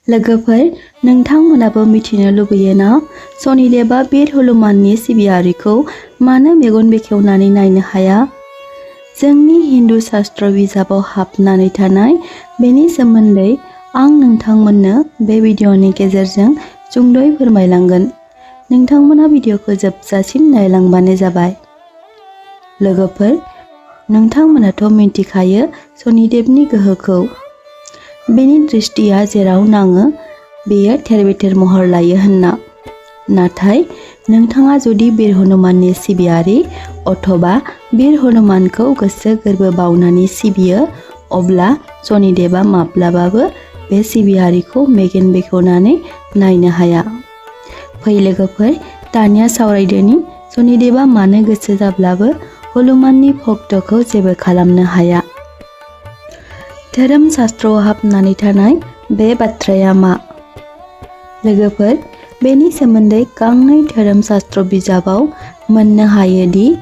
लोगोफोर, नोंथांमोनाबो मिथिनो लुबैयो ना सनिदेबा बीर हनुमाननि सिबियारिखौ मानो मेगन बेखेवनानै नायनो हाया? जोंनि हिन्दु शास्त्र बिजाबाव हाबनानै थानाय बेनि सोमोन्दै आं नोंथांमोननो बे भिडिअनि गेजेरजों सुंद'यै फोरमायलांगोन। नोंथांमोना भिडिअखौ जोबजासिम नायलांबानो जाबाय। लोगोफोर, नोंथांमोनाथ' मिन्थिखायो सनिदेबनि गोहोखौ। बेनि दृष्टिया जेराव नाङो बेयो थेर-बेथेर महर लायो होनना। नाथाय नोंथाङा जुदि बीर हनुमाननि सिबियारि अथवा बीर हनुमानखौ गोसो गोरबो बावनानै सिबियो, अब्ला सनिदेबा माब्लाबाबो बे सिबियारिखौ मेगन बेखेवनानै नायनो हाया। फै लोगोफोर, दानिया सावरायदोनि सनिदेबा मानो गोसो जाब्लाबो हनुमाननि भक्तखौ जेबो खालामनो हाया। धोरोम शास्त्रआव हाबनानै थानाय बे बाथ्राया मा? लोगोफोर, बेनि सोमोन्दै गांनै धोरोम शास्त्र बिजाबाव मोननो हायोदि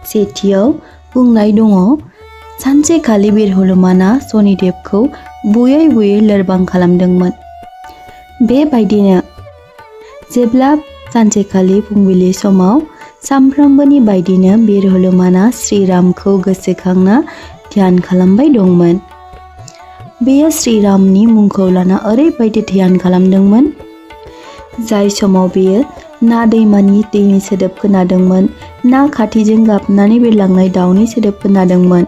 सेथियाव बुंनाय दङ, सानसेखालि बीर हनुमाना सनिदेबखौ बुयै बुयै लोरबां खालामदोंमोन। बेबायदिनो जेब्ला सानसेखालि फुंबिलि समाव सामफ्रोमबोनि बायदिनो बीर हनुमाना श्रीरामखौ गोसोखांना ध्यान खालामबाय दंमोन। बेयो श्रीरामनि मुंखौ लाना ओरैबायदि ध्यान खालामदोंमोन, जाय समाव बेयो ना दैमानि दैनि सोदोब खोनादोंमोन, ना खाथिजों गाबनानै बिरलांनाय दाउनि सोदोब खोनादोंमोन।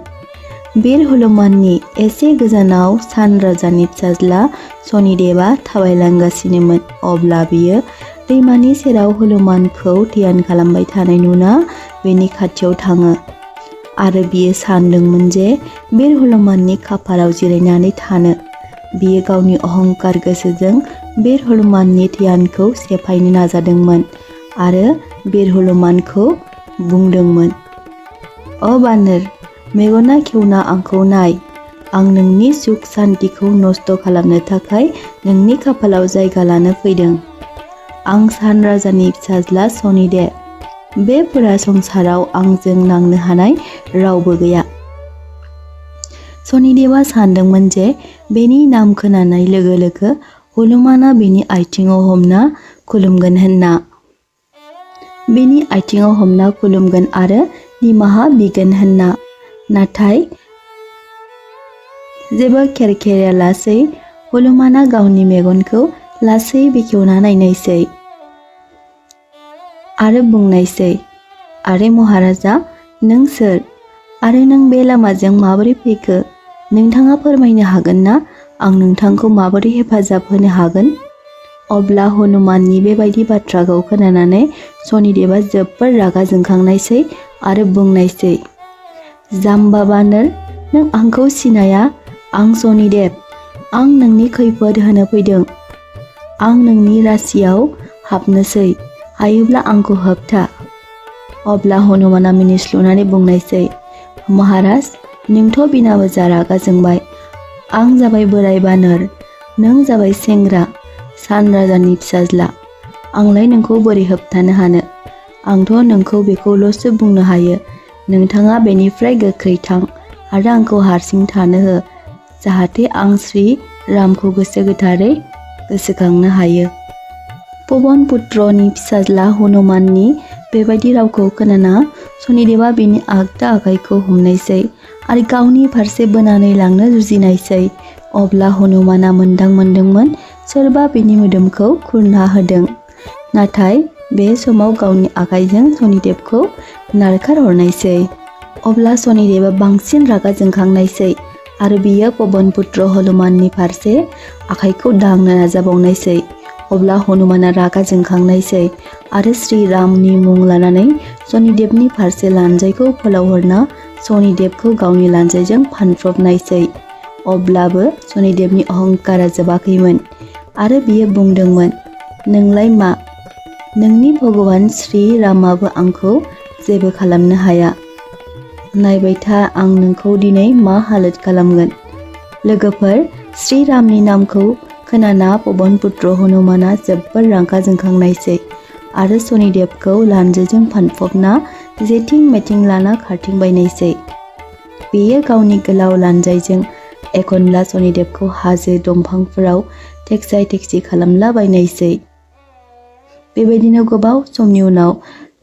बीर हनुमाननि एसे गोजानाव सान राजानि फिसाज्ला सनिदेबा थाबायलांगासिनोमोन। अब्ला बियो दैमानि सेराव हनुमानखौ ध्यान खालामबाय थानाय नुना बेनि खाथियाव थाङो आरो बियो सानदोंमोन जे बीर हनुमाननि खाफालाव जिरायनानै थानो। बियो गावनि अहंकार गोसोजों बीर हनुमाननि ध्यानखौ सेफायनो नाजादोंमोन आरो बीर हनुमानखौ बुंदोंमोन, "अ बानर, मेगना खेवना आंखौ नाय। आं नोंनि सुख सान्तिखौ नस्थ' खालामनो थाखाय नोंनि खाफालाव जायगा लानो फैदों। आं सान राजानि फिसाज्ला सनिदेब। बे फुरा संसाराव आंजों नांनो हानाय रावबो गैया।" सनिदेबा सानदोंमोन जे बेनि नाम खोनानाय लोगो लोगो हनुमाना बेनि आथिङाव हमना खुलुमगोन होनना। बेनि आथिङाव हमना खुलुमगोन आरो निमाहा बिगोन होनना। नाथाय जेबो खेरखेरालासै हनुमाना गावनि मेगनखौ लासै बेखेवना नायनायसै आरो बुंनायसै, "आरे महाराजा, नों सोर? आरो नों बे लामाजों माबोरै फैखो? नोंथाङा फोरमायनो हागोन ना आं नोंथांखौ माबोरै हेफाजाब होनो हागोन?" अब्ला हनुमाननि बेबायदि बाथ्राखौ खोनानानै सनिदेबा जोबोर रागा जोंखांनायसै आरो बुंनायसै, "जाम्बा बानर, नों आंखौ सिनाया? आं सनिदेब। आं नोंनि खैफोद होनो फैदों। आं नोंनि रासियाव हाबनोसै। हायोब्ला आंखौ होबथा।" अब्ला हनुमाना मिनिस्लुनानै बुंनायसै, "महाराज, नोंथ' बिना बोजा रागा जोंबाय। आं जाबाय बोराय बानर, नों जाबाय सेंग्रा, सान राजानि फिसाज्ला। आंलाय नोंखौ बोरै होबथानो हानो? आंथ' नोंखौ बेखौल'सो बुंनो हायो, नोंथाङा बेनिफ्राय गोख्रै थां आरो आंखौ हारसिं थानो हो, जाहाथे आं श्री रामखौ गोसो गोथारै गोसोखांनो हायो।" पवन पुत्रनि फिसाज्ला हनुमाननि बेबायदि रावखौ खोनाना सनिदेबा बिनि आगदा आखाइखौ हमनायसै आरो गावनि फारसे बोनानै लांनो जुजिनायसै। अब्ला हनुमाना मोनदांमोनदोंमोन सोरबा बिनि मोदोमखौ खुरना होदों। नाथाय बे समाव गावनि आखाइजों सनिदेबखौ नारखारहरनायसै। अब्ला सनिदेबा बांसिन रागा जोंखांनायसै आरो बियो पवन पुत्र हनुमाननि फारसे आखाइखौ दांनो नाजाबावनायसै। अब्ला हनुमाना रागा जोंखांनायसै आरो श्री रामनि मुं लानानै सनिदेबनि फारसे लानजायखौ फोलावहरना सनिदेबखौ गावनि लानजायजों फानफ्रबनायसै। अब्लाबो सनिदेबनि अहंकारा जोबाखैमोन आरो बियो बुंदोंमोन, "नोंलाय मा? नोंनि भगवान श्री रामाबो आंखौ जेबो खालामनो हाया। नायबाय था आं नोंखौ दिनै मा हालोद खालामगोन।" लोगोफोर, श्री रामनि नामखौ खोनाना पवन पुत्र हनुमाना जोबोर रागा जोंखांनायसै आरो सनिदेबखौ लानजायजों फानफबना जेथिं मेथिं लाना खारथिंबायनायसै। बेयो गावनि गोलाव लानजायजों एखनब्ला सनिदेबखौ हाजो दंफांफोराव टेक्साय टेक्सि खालामलाबायनायसै। बेबायदिनो गोबाव समनि उनाव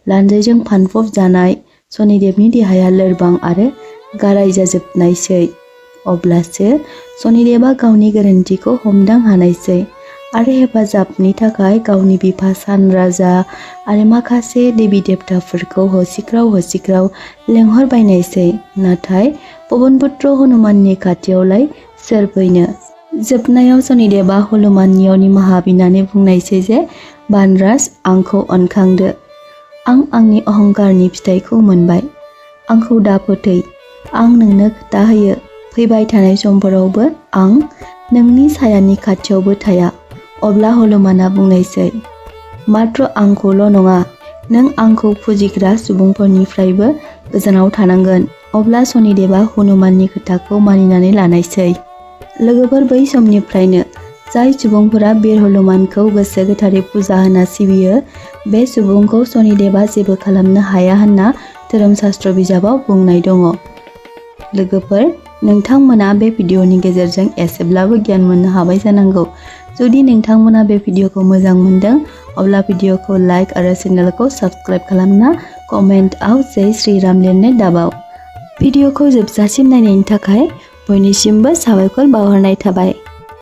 लानजायजों फानफब जानाय सनिदेबनि देहाया लोरबां आरो गाराय जाजोबनायसै। अब्लासो सनिदेबा गावनि गोरोन्थिखौ हमदां हानायसै आरो हेफाजाबनि थाखाय गावनि बिफा सान राजा आरो माखासे देबि देबताफोरखौ हसिख्राव लेंहरबायनायसै। नाथाय पवनपुत्र हनुमाननि खाथियावलाय सोर फैनो? जोबनायाव सनिदेबा हनुमाननियाव निमाहा बिनानै बुंनायसै जे बानराज, आंखौ अनखांदो। आं आंनि अहंकारनि फिथाइखौ मोनबाय। आंखौ दा फोथै। आं नोंनो खोथा होयो, फैबाय थानाय समफोरावबो आं नोंनि सायानि खाथियावबो थाया। अब्ला हनुमाना बुंनायसै, मात्र आंखौल' नङा, नों आंखौ फुजिग्रा सुबुंफोरनिफ्रायबो गोजानाव थानांगोन। अब्ला सनिदेबा हनुमाननि खोथाखौ मानिनानै लानायसै। लोगोफोर, बै समनिफ्रायनो जाय सुबुंफोरा बिर हनुमानखौ गोसो गोथारै फुजा होना सिबियो, बे सुबुंखौ सनिदेबा जेबो खालामनो हाया होनना धोरोमशास्त्र बिजाबाव बुंनाय दङ। लोगोफोर, नोंथांमोना बे भिडिअनि गेजेरजों एसेब्लाबो गियान मोननो हाबाय जानांगौ। जुदि नोंथांमोना बे भिडिअखौ मोजां मोनदों, अब्ला भिडिअखौ लाइक आरो चेनेलखौ साबस्क्राइब खालामना कमेन्टआव जय श्रीराम लिरनो दाबाव। भिडिअखौ जोबजासिम नायनायनि थाखाय बयनिसिमबो साबायखर बावहरनाय थाबाय।